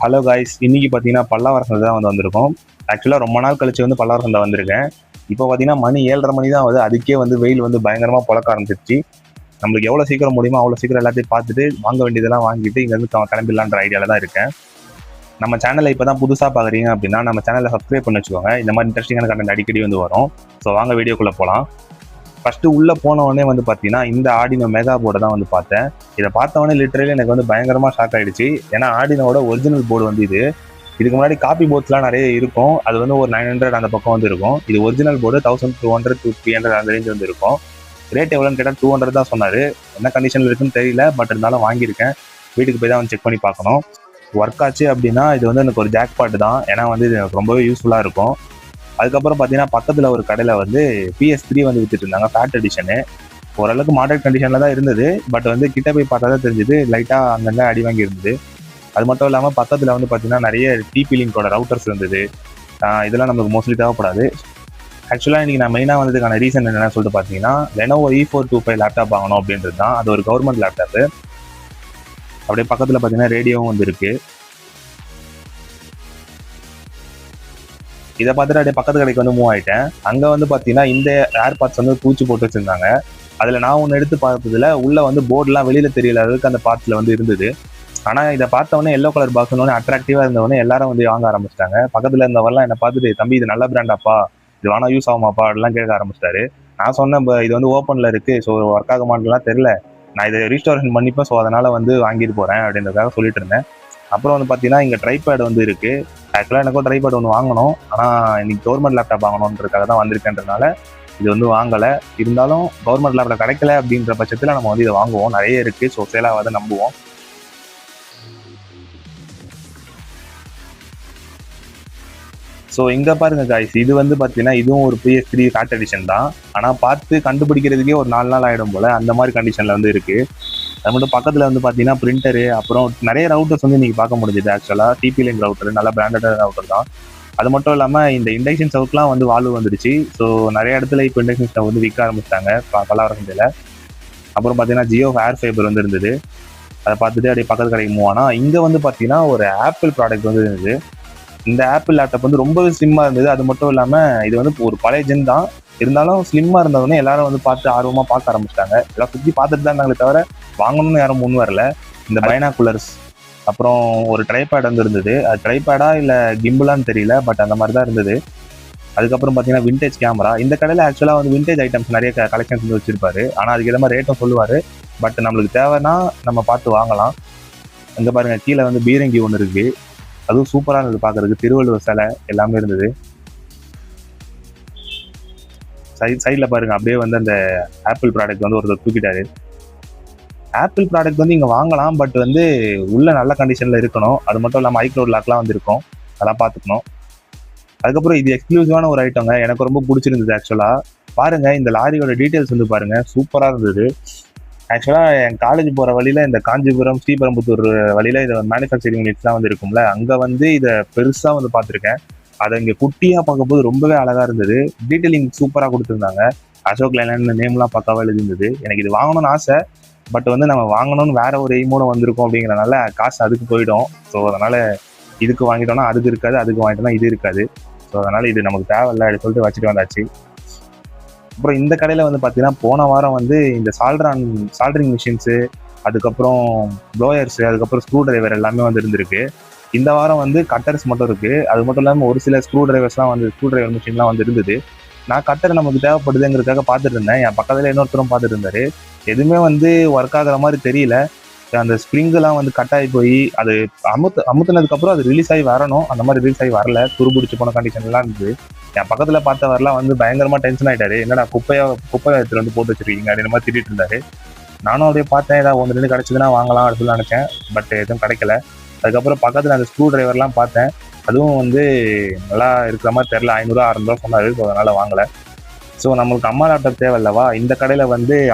Hello guys, இன்னைக்கு பார்த்தீங்கன்னா பல்லாவரசந்தை தான் வந்திருக்கோம். ஆக்சுவலாக ரொம்ப நாள் கழிச்சு பல்லாவரசந்தை வந்திருக்கேன். இப்போ பார்த்தீங்கன்னா மணி 7:30 மணி தான் ஆகுது. அதுக்கே வெயில் பயங்கரமாக பொழக்க ஆரம்பிச்சிருச்சு. நம்மளுக்கு எவ்வளோ சீக்கிரம் முடியுமோ அவ்வளோ சீக்கிரம் எல்லாத்தையும் பார்த்துட்டு வாங்க வேண்டியதெல்லாம் வாங்கிட்டு இங்கேருந்து கிளம்பிடலான்ற ஐடியாவில் தான் இருக்கேன். நம்ம சேனலை இப்போ தான் புதுசாக பார்க்குறீங்க அப்படின்னா நம்ம சேனலை சப்ஸ்கிரைப் பண்ணி வச்சுக்கோங்க. இந்த மாதிரி இன்ட்ரெஸ்டிங்கான கண்டென்ட் அடிக்கடி வரும். ஸோ வாங்க வீடியோக்குள்ளே போகலாம். ஃபஸ்ட்டு உள்ளே போனவொடனே பார்த்தீங்கன்னா இந்த ஆர்டினோ மெகா போர்டை தான் பார்த்தேன். இதை பார்த்தவொடனே லிட்டரலி எனக்கு பயங்கரமாக ஷாக் ஆகிடுச்சு. ஏன்னா ஆர்டினோட ஒரிஜினல் போர்டு இது. இதுக்கு முன்னாடி காப்பி போர்ட்ஸ்லாம் நிறைய இருக்கும். அது ஒரு 900 அந்த பக்கம் இருக்கும். இது ஒரிஜினல் போர்டு 1200 to 300 அந்த ரேஞ்ச் இருக்கும். ரேட் எவ்வளோன்னு கேட்டால் 200 தான் சொன்னார். என்ன கண்டிஷனில் இருக்குன்னு தெரியல, பட் இருந்தாலும் வாங்கியிருக்கேன். வீட்டுக்கு போய் தான் செக் பண்ணி பார்க்கணும். ஒர்க் ஆச்சு அப்படின்னா இது எனக்கு ஒரு ஜாக் பாட்டு தான். ஏன்னா இது எனக்கு ரொம்பவே யூஸ்ஃபுல்லாக இருக்கும். அதுக்கப்புறம் பார்த்தீங்கன்னா பக்கத்தில் ஒரு கடையில் PS3 வித்துட்டு இருந்தாங்க, ஃபேட் எடிஷனு. ஓரளவுக்கு மாடர்ன் கண்டிஷனில் தான் இருந்தது. பட் கிட்ட போய் பார்த்தா தான் தெரிஞ்சுது, லைட்டாக அங்கங்கே அடி வாங்கி இருந்தது. அது மட்டும் இல்லாமல் பக்கத்தில் பார்த்தீங்கன்னா நிறைய TP லிங்கோட ரவுட்டர்ஸ் இருந்தது. இதெல்லாம் நமக்கு மோஸ்ட்லி தேவைப்படாது. ஆக்சுவலாக இன்றைக்கி நான் மெயினாக வந்ததுக்கான ரீசன் என்னென்னு சொல்லிட்டு பார்த்தீங்கன்னா Lenovo E425 லேப்டாப் வாங்கணும் அப்படின்றது தான். அது ஒரு கவர்மெண்ட் லேப்டாப்பு. அப்படியே பக்கத்தில் பார்த்தீங்கன்னா ரேடியோவும் இருக்குது. இதை பார்த்துட்டு அப்படியே பக்கத்து கடைக்கு மூவ் ஆகிட்டேன். அங்கே பார்த்தீங்கன்னா இந்த ஏர்பாட்ஸ் பூச்சி போட்டு வச்சுருந்தாங்க. அதில் நான் ஒன்று எடுத்து பார்த்ததில் உள்ள போர்டெலாம் வெளியில் தெரியல அளவுக்கு அந்த பார்ட்ஸில் இருந்தது. ஆனால் இதை பார்த்தவொடனே எல்லோ கலர் பாக்ஸ் அட்ராக்டிவாக இருந்தவொடனே எல்லாரும் வாங்க ஆரம்பிச்சிட்டாங்க. பக்கத்தில் இருந்தவரெல்லாம் என்னை பார்த்துட்டு, தம்பி இது நல்ல பிராண்டாப்பா, இது வேணா யூஸ் ஆகுமாப்பா அப்படிலாம் கேட்க ஆரம்பிச்சிட்டாரு. நான் சொன்னேன், இது ஓப்பனில் இருக்குது, ஸோ ஒர்க் ஆக மாட்டேலாம் தெரில, நான் இதை ரீஸ்டோரேஷன் பண்ணிப்பேன், ஸோ அதனால் வாங்கிட்டு போகிறேன் அப்படின்றதுக்காக சொல்லிட்டு இருந்தேன். அப்புறம் பார்த்தீங்கன்னா இங்கே ட்ரைபேட் இருக்குது. ஆக்சுவலாக எனக்கும் ட்ரைபேட் ஒன்று வாங்கணும். ஆனால் இன்னைக்கு கவர்மெண்ட் லேப்டாப் வாங்கணுன்றதுக்காக தான் வந்திருக்கேன்றதுனால இது வாங்கலை. இருந்தாலும் கவர்மெண்ட் லேப்டாப் கிடைக்கல அப்படின்ற பட்சத்தில் நம்ம இதை வாங்குவோம். நிறைய இருக்குது, ஸோ சேலாக நம்புவோம். ஸோ இங்கே பாருங்க காய்ஸ், இது பார்த்தீங்கன்னா இதுவும் ஒரு PS3 ஃபேட் எடிஷன் தான். ஆனால் பார்த்து கண்டுபிடிக்கிறதுக்கே ஒரு 4 நாள் ஆகிடும் போல், அந்த மாதிரி கண்டிஷனில் இருக்குது. அது மட்டும் பக்கத்தில் பார்த்தீங்கன்னா பிரிண்டரு, அப்புறம் நிறைய ரவுட்டர்ஸ் இன்றைக்கி பார்க்க முடிஞ்சுது. ஆக்சுவலாக TP லிங்க் ரவுட்டர், நல்ல பிராண்டட் ரவுட்டர் தான். அது மட்டும் இல்லாமல் இந்த இண்டக்ஷன் ஸ்டவ்லாம் வால்வு வந்துடுச்சு. ஸோ நிறைய இடத்துல இப்போ இண்டக்ஷன் ஸ்டவ் விற்க ஆரம்பிச்சிட்டாங்க பல்லாவரசந்தையில். அப்புறம் பார்த்தீங்கன்னா ஜியோ ஏர் ஃபைபர் இருந்தது. அதை பார்த்துட்டு அப்படியே பக்கத்து கடைக்கு மூவ் ஆனால் இங்கே பார்த்தீங்கன்னா ஒரு ஆப்பிள் ப்ராடக்ட் இருந்தது. இந்த ஆப்பிள் லேப்டாப் ரொம்பவே ஸ்லிம்மாக இருந்தது. அது மட்டும் இல்லாமல் இது ஒரு பழைய ஜென் தான். இருந்தாலும் ஸ்லிம்மாக இருந்தவொடனே எல்லாரும் பார்த்து ஆர்வமாக பார்க்க ஆரம்பிச்சிட்டாங்க. எல்லாம் சுற்றி பார்த்துட்டு தான் இருந்தாங்களே தவிர வாங்கணும்னு யாரும் முன் வரல. இந்த பைனாகுலர்ஸ், அப்புறம் ஒரு ட்ரைபேட் இருந்தது. அது ட்ரைபேடா இல்லை கிம்பிளான்னு தெரியல, பட் அந்த மாதிரி தான் இருந்தது. அதுக்கப்புறம் பார்த்தீங்கன்னா விண்டேஜ் கேமரா. இந்த கடையில் ஆக்சுவலாக விண்டேஜ் ஐட்டம்ஸ் நிறைய கலெக்ஷன்ஸ் வச்சிருப்பாரு. ஆனால் அதுக்கு ஏற்ற மாதிரி ரேட்டும் சொல்லுவார். பட் நம்மளுக்கு தேவைன்னா நம்ம பார்த்து வாங்கலாம். அங்கே பாருங்கள், கீழே பீரங்கி ஒன்று இருக்குது. அதுவும் சூப்பராக இருந்தது பார்க்குறதுக்கு. திருவள்ளுவர் சிலை எல்லாமே இருந்தது. சைடில் பாருங்க, அப்படியே அந்த ஆப்பிள் ப்ராடக்ட் ஒருத்தர் தூக்கிட்டாரு. ஆப்பிள் ப்ராடக்ட் இங்கே வாங்கலாம், பட் உள்ள நல்ல கண்டிஷனில் இருக்கணும். அது மட்டும் இல்லாமல் iCloud லாக்லாம் இருக்கும், அதெல்லாம் பார்த்துக்கணும். அதுக்கப்புறம் இது எக்ஸ்க்ளூசிவான ஒரு ஐட்டங்க, எனக்கு ரொம்ப பிடிச்சிருந்தது. ஆக்சுவலாக பாருங்கள், இந்த லாரியோட டீட்டெயில்ஸ் பாருங்கள், சூப்பராக இருந்தது. ஆக்சுவலாக என் காலேஜ் போகிற வழியில் இந்த காஞ்சிபுரம் ஸ்ரீபெரும்புத்தூர் வழியில் இதை மேனுஃபேக்சரிங் யூனிட்ஸ்லாம் இருக்கும்ல, அங்கே இதை பெருசாக பார்த்துருக்கேன். அதை இங்கே குட்டியாக பார்க்கும்போது ரொம்பவே அழகாக இருந்தது. டீட்டெயிலிங் சூப்பராக கொடுத்துருந்தாங்க. அசோக் லைலாண்ட் நேம்லாம் பக்காவாக எழுதிருந்தது. எனக்கு இது வாங்கணும்னு ஆசை, பட் நம்ம வாங்கணும்னு வேற ஒரு எய்மோட வந்திருக்கோம் அப்படிங்கிறனால காசு அதுக்கு போயிடும். ஸோ அதனால் இதுக்கு வாங்கிட்டோம்னா அதுக்கு இருக்காது, அதுக்கு வாங்கிட்டோம்னா இது இருக்காது. ஸோ அதனால் இது நமக்கு தேவையில்லை அப்படி சொல்லிட்டு வச்சுட்டு வந்தாச்சு. அப்புறம் இந்த கடையில் பார்த்தீங்கன்னா போன வாரம் இந்த சால்ட்ரிங் மிஷின்ஸு, அதுக்கப்புறம் ப்ளோயர்ஸு, அதுக்கப்புறம் ஸ்க்ரூ டிரைவர் எல்லாமே இருந்திருக்கு. இந்த வாரம் கட்டர்ஸ் மட்டும் இருக்குது. அது மட்டும் இல்லாமல் ஒரு சில ஸ்க்ரூ டிரைவர் மிஷின்லாம் இருந்தது. நான் கட்டர் நமக்கு தேவைப்படுதுங்கிறதுக்காக பார்த்துட்டு இருந்தேன். என் பக்கத்தில் இன்னொருத்தரும் பார்த்துட்டு இருந்தார். எதுவுமே ஒர்க் ஆகிற மாதிரி தெரியல. அந்த ஸ்ப்ரிங்கெலாம் கட் ஆகி போய் அது அமுத்துனதுக்கப்புறம் அது ரிலீஸ் ஆகி வரணும், அந்த மாதிரி ரிலீஸ் ஆகி வரல. துருபிடிச்சு போன கண்டிஷன்லாம் இருந்தது. என் பக்கத்தில் பார்த்தவரெலாம் பயங்கரமாக டென்ஷன் ஆகிட்டாரு. என்னடா குப்பை எடுத்துகிட்டு போட்டு வச்சிருக்கீங்க அப்படின்ற மாதிரி திட்டிட்டு இருந்தாரு. நானும் அப்படியே பார்த்தேன், ஏதாவது 1-2 கிடச்சிதுன்னா வாங்கலாம் அப்படின்னு சொல்லி நினச்சேன். பட் எதுவும் கிடைக்கல. அதுக்கப்புறம் பக்கத்தில் அந்த ஸ்க்ரூ டிரைவர்லாம் பார்த்தேன். அதுவும் நல்லா இருக்கிற மாதிரி தெரில. 500-600 சொன்னார். ஸோ அதனால் வாங்கலை. ஸோ நம்மளுக்கு அம்மா லேப்டாப் தேவையில்லவா, இந்த கடையில்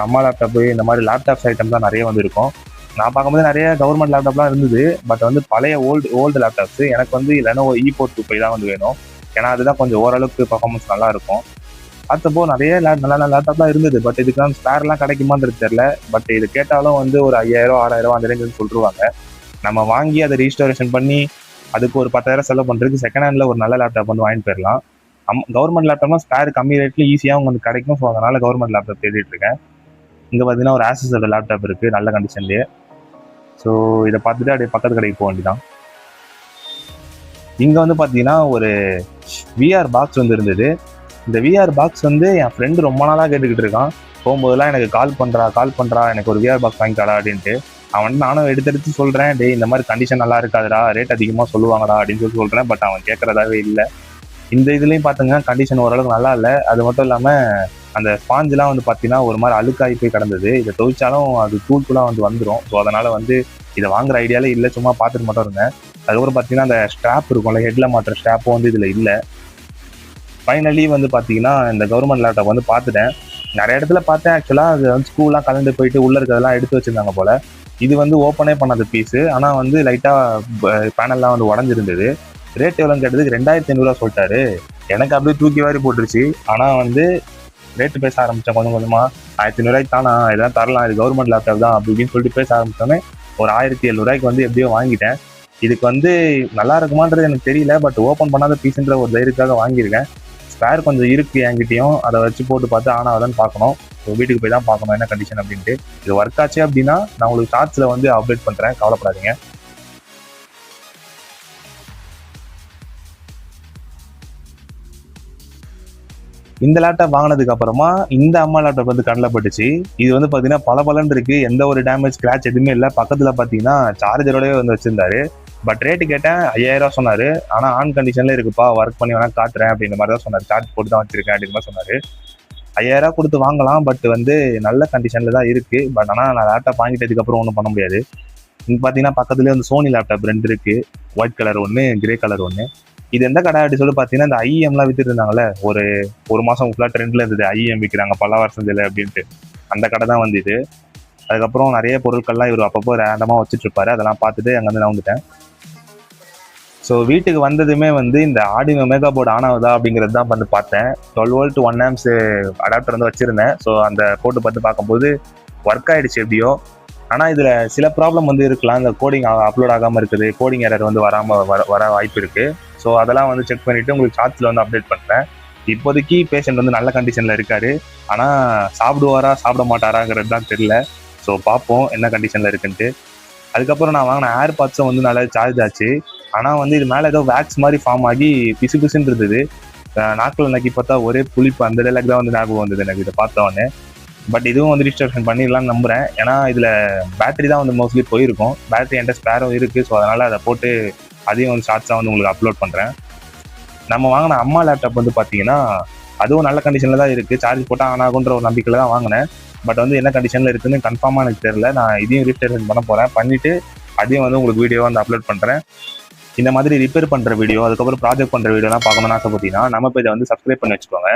அம்மா லேப்டாப்பு இந்த மாதிரி லேப்டாப்ஸ் ஐட்டம் தான் நிறைய இருக்கும். நான் பார்க்கும்போது நிறைய கவர்மெண்ட் லேப்டாப்லாம் இருந்தது. பட் பழைய ஓல்டு லேப்டாப்ஸு. எனக்கு Lenovo E425 தான் வேணும். ஏன்னா அதுதான் கொஞ்சம் ஓரளவுக்கு பர்ஃபார்மன்ஸ் நல்லா இருக்கும். பார்த்தப்போ நிறைய நல்ல லேப்டாப்லாம் இருந்தது. பட் இதுக்கு ஸ்பேர்லாம் கிடைக்குமான்றது தெரியல. பட் இது கேட்டாலும் ஒரு 5000-6000 அந்த ரேஞ்சுன்னு சொல்லிடுவாங்க. நம்ம வாங்கி அதை ரீஸ்டோரேஷன் பண்ணி அதுக்கு ஒரு 10,000 செலவு பண்ணுறதுக்கு செகண்ட் ஹேண்டில் ஒரு நல்ல லேப்டாப் வந்து வாங்கிட்டு போயிடலாம். கவர்மெண்ட் லேப்டாப்னா ஸ்பேர் கம்மி ரேட்ல ஈஸியாக உங்களுக்கு கிடைக்கும். ஸோ அதனால கவர்மெண்ட் லேப்டாப் தேடிட்டு இருக்கேன். இங்கே பார்த்தீங்கன்னா ஒரு ஆசஸோட லேப்டாப் இருக்குது நல்ல கண்டிஷன்லேயே. ஸோ இதை பார்த்துட்டு அப்படியே பக்கத்து கடைக்கு போக வேண்டியதான். இங்கே வந்து பார்த்தீங்கன்னா ஒரு விஆர் பாக்ஸ் வந்து இருந்தது. இந்த விஆர் பாக்ஸ் வந்து என் ஃப்ரெண்டு ரொம்ப நாளாக கேட்டுக்கிட்டு இருக்கான். போகும்போதெல்லாம் எனக்கு கால் பண்ணுறா எனக்கு ஒரு விஆர் பாக்ஸ் வாங்கிட்டாடா அப்படின்ட்டு. அவன் நானும் எடுத்து சொல்கிறேன், டே இந்த மாதிரி கண்டிஷன் நல்லா இருக்காதுடா, ரேட் அதிகமாக சொல்லுவாங்கடா அப்படின்னு சொல்கிறேன். பட் அவன் கேட்குறதாவே இல்லை. இந்த இதுலேயும் பார்த்தீங்கன்னா கண்டிஷன் ஓரளவுக்கு நல்லா இல்லை. அது மட்டும் இல்லாமல் அந்த ஸ்பாஞ்செலாம் வந்து பார்த்தீங்கன்னா ஒரு மாதிரி அழுக்காகி போய் கிடந்தது. இதை துவைச்சாலும் அது தூளாக வந்து வந்துடும். ஸோ அதனால் வந்து இதை வாங்குற ஐடியாலே இல்லை, சும்மா பார்த்துட்டு மட்டும் இருந்தேன். அதுக்கப்புறம் பார்த்தீங்கன்னா அந்த ஸ்ட்ராப் இருக்கும்ல, ஹெட்டில் மாட்டுற ஸ்ட்ராப்பும் வந்து இதில் இல்லை. ஃபைனலி வந்து பார்த்தீங்கன்னா இந்த கவர்மெண்ட் லேப்டாப் வந்து பார்த்துட்டேன். நிறைய இடத்துல பார்த்தேன். ஆக்சுவலாக அது வந்து ஸ்கூல்லாம் கலந்து போயிட்டு உள்ளே இருக்கிறதெல்லாம் எடுத்து வச்சுருந்தாங்க போல். இது வந்து ஓப்பனே பண்ணாத பீஸு. ஆனால் வந்து லைட்டாக பேனல்லாம் வந்து உடஞ்சிருந்தது. ரேட் எவ்வளோன்னு கேட்டதுக்கு 2500 சொல்லிட்டாரு. எனக்கு அப்படியே தூக்கி வாரி போட்டுருச்சு. ஆனால் வந்து ரேட்டு பேச ஆரம்பித்தேன் கொஞ்சம் கொஞ்சமாக. 1500 தானா, இதெல்லாம் தரலாம், இது கவர்மெண்ட் லேப்டாப் தான் அப்படி இப்படின்னு சொல்லிட்டு பேச ஆரம்பித்தோன்னே ஒரு 1700 வந்து எப்படியோ வாங்கிட்டேன். இதுக்கு வந்து நல்லா இருக்குமான்றது எனக்கு தெரியல. பட் ஓப்பன் பண்ணாத பீஸுன்ற ஒரு தைரியத்துக்காக வாங்கியிருக்கேன். ஸ்பேர் கொஞ்சம் இருக்குது என்கிட்டயும். அதை வச்சு போட்டு பார்த்து ஆனாவதான்னு பார்க்கணும். வீட்டுக்கு போய் தான் பார்க்கணும் என்ன கண்டிஷன் அப்படின்ட்டு. இது ஒர்க் ஆச்சு அப்படின்னா நான் உங்களுக்கு ஷார்ட்ஸில் வந்து அப்டேட் பண்ணுறேன், கவலைப்படாதீங்க. இந்த லேப்டாப் வாங்கினதுக்கு அப்புறமா இந்த அம்மா லேப்டாப் வந்து கண்ணில் பட்டுச்சு. இது வந்து பார்த்தீங்கன்னா பல இருக்கு, எந்த ஒரு டேமேஜ் ஸ்க்ராட்ச் எதுவுமே இல்லை. பக்கத்தில் பார்த்தீங்கன்னா சார்ஜரோடய வந்து வச்சிருந்தாரு. பட் ரேட்டு கேட்டேன், 5000 சொன்னார். ஆனால் ஆன் கண்டிஷனில் இருக்குப்பா, ஒர்க் பண்ணி வேணா காட்டுறேன் அப்படின்ற மாதிரி தான் சொன்னார். சார்ஜ் போட்டு தான் வச்சிருக்கேன் அப்படின்ற மாதிரி சொன்னார். 5000 கொடுத்து வாங்கலாம். பட் வந்து நல்ல கண்டிஷனில் தான் இருக்குது. பட் ஆனால் நான் லேப்டாப் வாங்கிட்டதுக்கப்புறம் ஒன்றும் பண்ண முடியாது. இங்கே பார்த்தீங்கன்னா பக்கத்துலேயே வந்து சோனி லேப்டாப் 2 இருக்குது. ஒயிட் கலர் ஒன்று, கிரே கலர் ஒன்று. இது எந்த கடை அப்படி சொல்லி பார்த்தீங்கன்னா இந்த ஐஎம்லாம் வித்துட்டு இருந்தாங்கல்ல, ஒரு மாதம் ஃபுல்லாக ட்ரெண்டில் இருந்தது. ஐஎம் விற்கிறாங்க பல்லாவரசந்தில் அப்படின்ட்டு. அந்த கடை தான் வந்து இது. அதுக்கப்புறம் நிறைய பொருட்கள்லாம் இவர் அப்பப்போ ரேண்டமாக வச்சுட்டு இருப்பாரு. அதெல்லாம் பார்த்துட்டு அங்கே வந்து நான் வந்துட்டேன். ஸோ வீட்டுக்கு வந்ததுமே வந்து இந்த ஆர்டினோ மெகா போர்டு ஆன் ஆகுதா அப்படிங்கிறது தான் வந்து பார்த்தேன். 12 volt 1 amps அடாப்டர் வந்து வச்சுருந்தேன். ஸோ அந்த போட்டு பார்த்து பார்க்கும்போது ஒர்க் ஆகிடுச்சு எப்படியோ. ஆனால் இதில் சில ப்ராப்ளம் வந்து இருக்கலாம். இந்த கோடிங் அப்லோட் ஆகாமல் இருக்குது, கோடிங் எரர் வந்து வர வாய்ப்பு இருக்குது. ஸோ அதெல்லாம் வந்து செக் பண்ணிவிட்டு உங்களுக்கு சார்ட்ஸில் வந்து அப்டேட் பண்ணுறேன். இப்போதைக்கு பேஷண்ட் வந்து நல்ல கண்டிஷனில் இருக்கார். ஆனால் சாப்பிட மாட்டாராங்கிறது தான் தெரியல. ஸோ பார்ப்போம் என்ன கண்டிஷனில் இருக்குன்ட்டு. அதுக்கப்புறம் நான் வாங்கின ஏர் பாட்ஸும் வந்து நல்லா சார்ஜ் ஆச்சு. ஆனால் வந்து இது மேலே ஏதோ வேக்ஸ் மாதிரி ஃபார்ம் ஆகி பிசுன்னு இருந்தது. நாக்கில் நக்கி பார்த்தா ஒரே புளிப்பு. அந்த டைலாக் தான் வந்து ஞாபகம் வந்தது எனக்கு இதை பார்த்தவொடனே. பட் இதுவும் வந்து ரிஸ்டோரேஷன் பண்ணிடலாம்னு நம்புகிறேன். ஏன்னா இதில் பேட்டரி தான் வந்து மோஸ்ட்லி போயிருக்கும். பேட்டரி என்கிட்ட ஸ்பேரும் இருக்குது. ஸோ அதனால் அதை போட்டு அதையும் வந்து ஷார்ட்ஸாக வந்து உங்களுக்கு அப்லோட் பண்ணுறேன். நம்ம வாங்கின அம்மா லேப்டாப் வந்து பார்த்தீங்கன்னா அதுவும் நல்ல கண்டிஷனில் தான் இருக்குது. சார்ஜ் போட்டால் ஆன் ஆகுன்ற ஒரு நம்பிக்கையில் தான் வாங்கினேன். பட் வந்து என்ன கண்டிஷனில் இருக்குதுன்னு கன்ஃபார்மாக எனக்கு தெரியல. நான் இதையும் ரிஸ்டோரேஷன் பண்ண போகிறேன். பண்ணிவிட்டு அதையும் வந்து உங்களுக்கு வீடியோ வந்து அப்லோட் பண்ணுறேன். இந்த மாதிரி ரிப்பேர் பண்ணுற வீடியோ, அதுக்கப்புறம் ப்ராஜெக்ட் பண்ணுற வீடியோலாம் பார்க்கணும்னு ஆசைப்பட்டீங்கன்னா நம்ம பேஜை வந்து சப்ஸ்கிரைப் பண்ணி வச்சுக்கோங்க.